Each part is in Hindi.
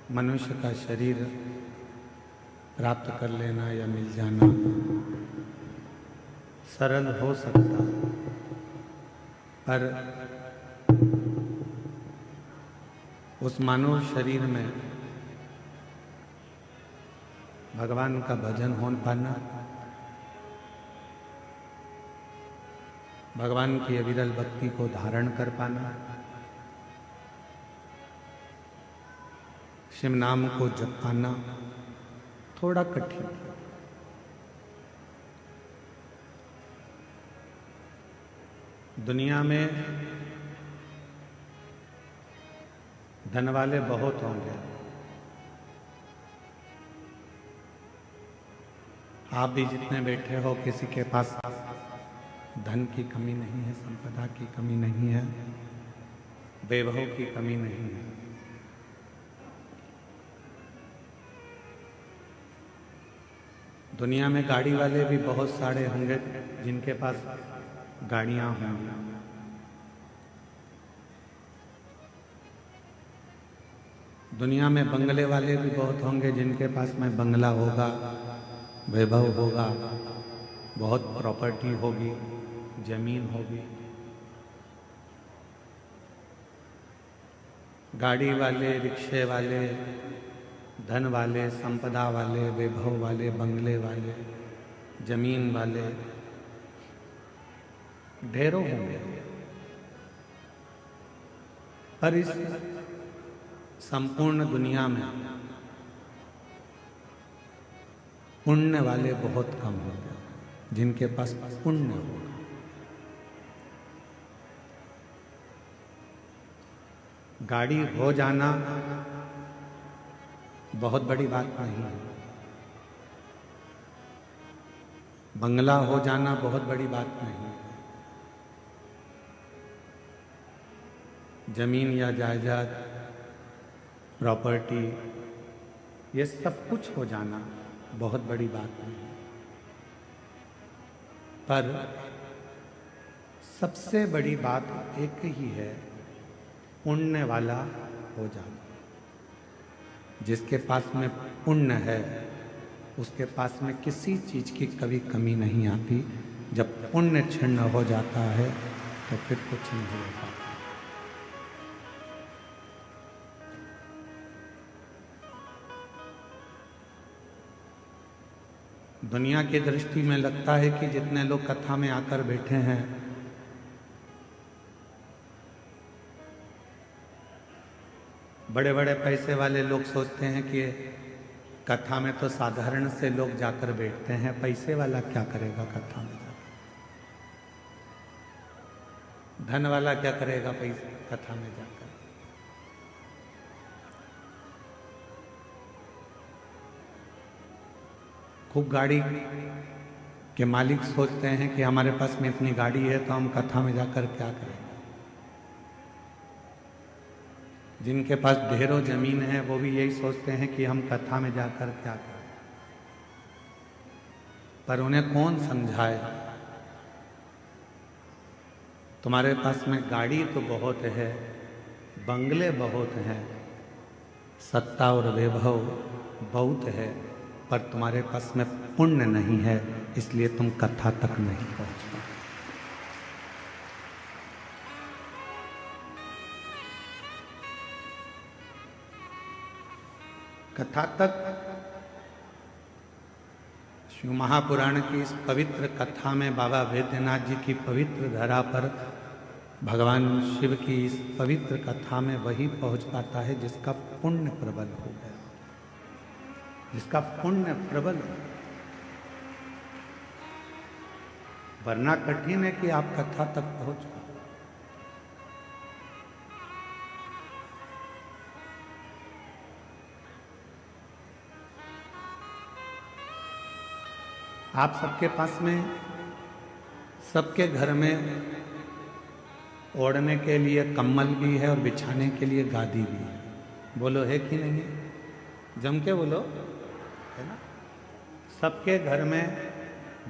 मनुष्य का शरीर प्राप्त कर लेना या मिल जाना सरल हो सकता, पर उस मानव शरीर में भगवान का भजन हो पाना, भगवान की अविरल भक्ति को धारण कर पाना, शिव नाम को जप पाना थोड़ा कठिन है। दुनिया में धन वाले बहुत होंगे, आप भी जितने बैठे हो किसी के पास धन की कमी नहीं है, संपदा की कमी नहीं है, वैभव की कमी नहीं है। दुनिया में गाड़ी वाले भी बहुत सारे होंगे जिनके पास गाड़ियां होंगी। दुनिया में बंगले वाले भी बहुत होंगे जिनके पास में बंगला होगा, वैभव होगा, बहुत प्रॉपर्टी होगी, जमीन होगी। गाड़ी वाले, रिक्शे वाले, धन वाले, संपदा वाले, वैभव वाले, बंगले वाले, जमीन वाले ढेरों होंगे, पर इस संपूर्ण दुनिया में पुण्य वाले बहुत कम होंगे, जिनके पास पुण्य होगा। गाड़ी हो जाना बहुत बड़ी बात नहीं है, बंगला हो जाना बहुत बड़ी बात नहीं है, जमीन या जायदाद, प्रॉपर्टी, ये सब कुछ हो जाना बहुत बड़ी बात नहीं है, पर सबसे बड़ी बात एक ही है, पुण्य वाला हो जाना। जिसके पास में पुण्य है उसके पास में किसी चीज की कभी कमी नहीं आती। जब पुण्य क्षीण हो जाता है तो फिर कुछ नहीं हो पाता। दुनिया की दृष्टि में लगता है कि जितने लोग कथा में आकर बैठे हैं बड़े बड़े पैसे वाले लोग सोचते हैं कि कथा में तो साधारण से लोग जाकर बैठते हैं, पैसे वाला क्या करेगा कथा में जाकर, धन वाला क्या करेगा पैसे कथा में जाकर। खूब गाड़ी के मालिक सोचते हैं कि हमारे पास में इतनी गाड़ी है तो हम कथा में जाकर क्या करें। जिनके पास ढेरों जमीन है वो भी यही सोचते हैं कि हम कथा में जाकर क्या करें, पर उन्हें कौन समझाए। तुम्हारे पास में गाड़ी तो बहुत है, बंगले बहुत हैं, सत्ता और वैभव बहुत है, पर तुम्हारे पास में पुण्य नहीं है, इसलिए तुम कथा तक नहीं पहुंच पाए। कथा तक शिव महापुराण की इस पवित्र कथा में बाबा वैद्यनाथ जी की पवित्र धरा पर भगवान शिव की इस पवित्र कथा में वही पहुंच पाता है जिसका पुण्य प्रबल हो गया, जिसका पुण्य प्रबल हो। वरना कठिन है कि आप कथा तक पहुंचो। आप सबके पास में, सबके घर में ओढ़ने के लिए कम्बल भी है और बिछाने के लिए गादी भी है। बोलो है कि नहीं है? जम के बोलो, है ना? सबके घर में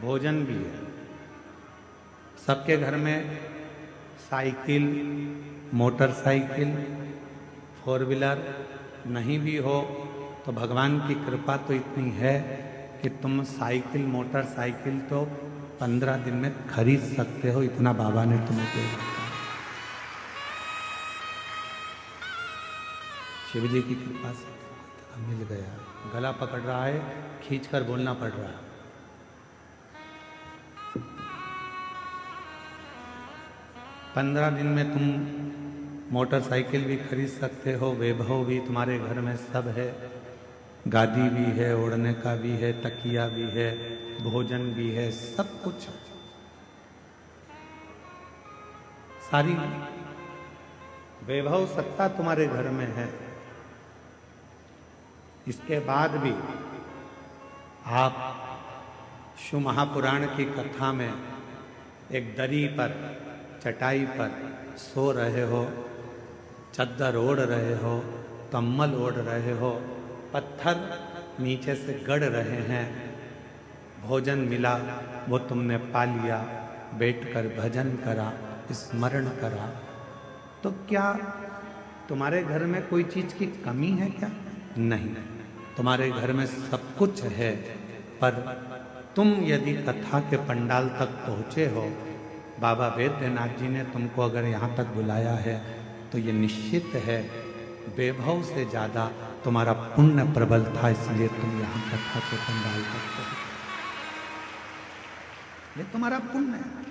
भोजन भी है, सबके घर में साइकिल, मोटरसाइकिल, फोर व्हीलर, नहीं भी हो तो भगवान की कृपा तो इतनी है कि तुम साइकिल मोटरसाइकिल तो 15 दिन में खरीद सकते हो, इतना बाबा ने तुम्हें दे रखा है। शिव जी की कृपा से मिल गया। गला पकड़ रहा है, खींचकर बोलना पड़ रहा है। पंद्रह दिन में तुम मोटरसाइकिल भी खरीद सकते हो, वैभव भी तुम्हारे घर में सब है, गादी भी है, ओढ़ने का भी है, तकिया भी है, भोजन भी है, सब कुछ। सारी वैभव सत्ता तुम्हारे घर में है। इसके बाद भी आप शिव महापुराण की कथा में एक दरी पर, चटाई पर सो रहे हो, चद्दर ओढ़ रहे हो, कम्बल ओढ़ रहे हो, पत्थर नीचे से गड़ रहे हैं, भोजन मिला वो तुमने पा लिया, बैठकर भजन करा, स्मरण करा, तो क्या तुम्हारे घर में कोई चीज की कमी है क्या? नहीं, तुम्हारे घर में सब कुछ है। पर तुम यदि कथा के पंडाल तक पहुंचे हो, बाबा वैद्यनाथ जी ने तुमको अगर यहाँ तक बुलाया है, तो ये निश्चित है वैभव से ज्यादा तुम्हारा पुण्य प्रबल था, इसलिए तुम यहाँ कथा के पंडाल तक पहुंचे। ये तुम्हारा पुण्य है।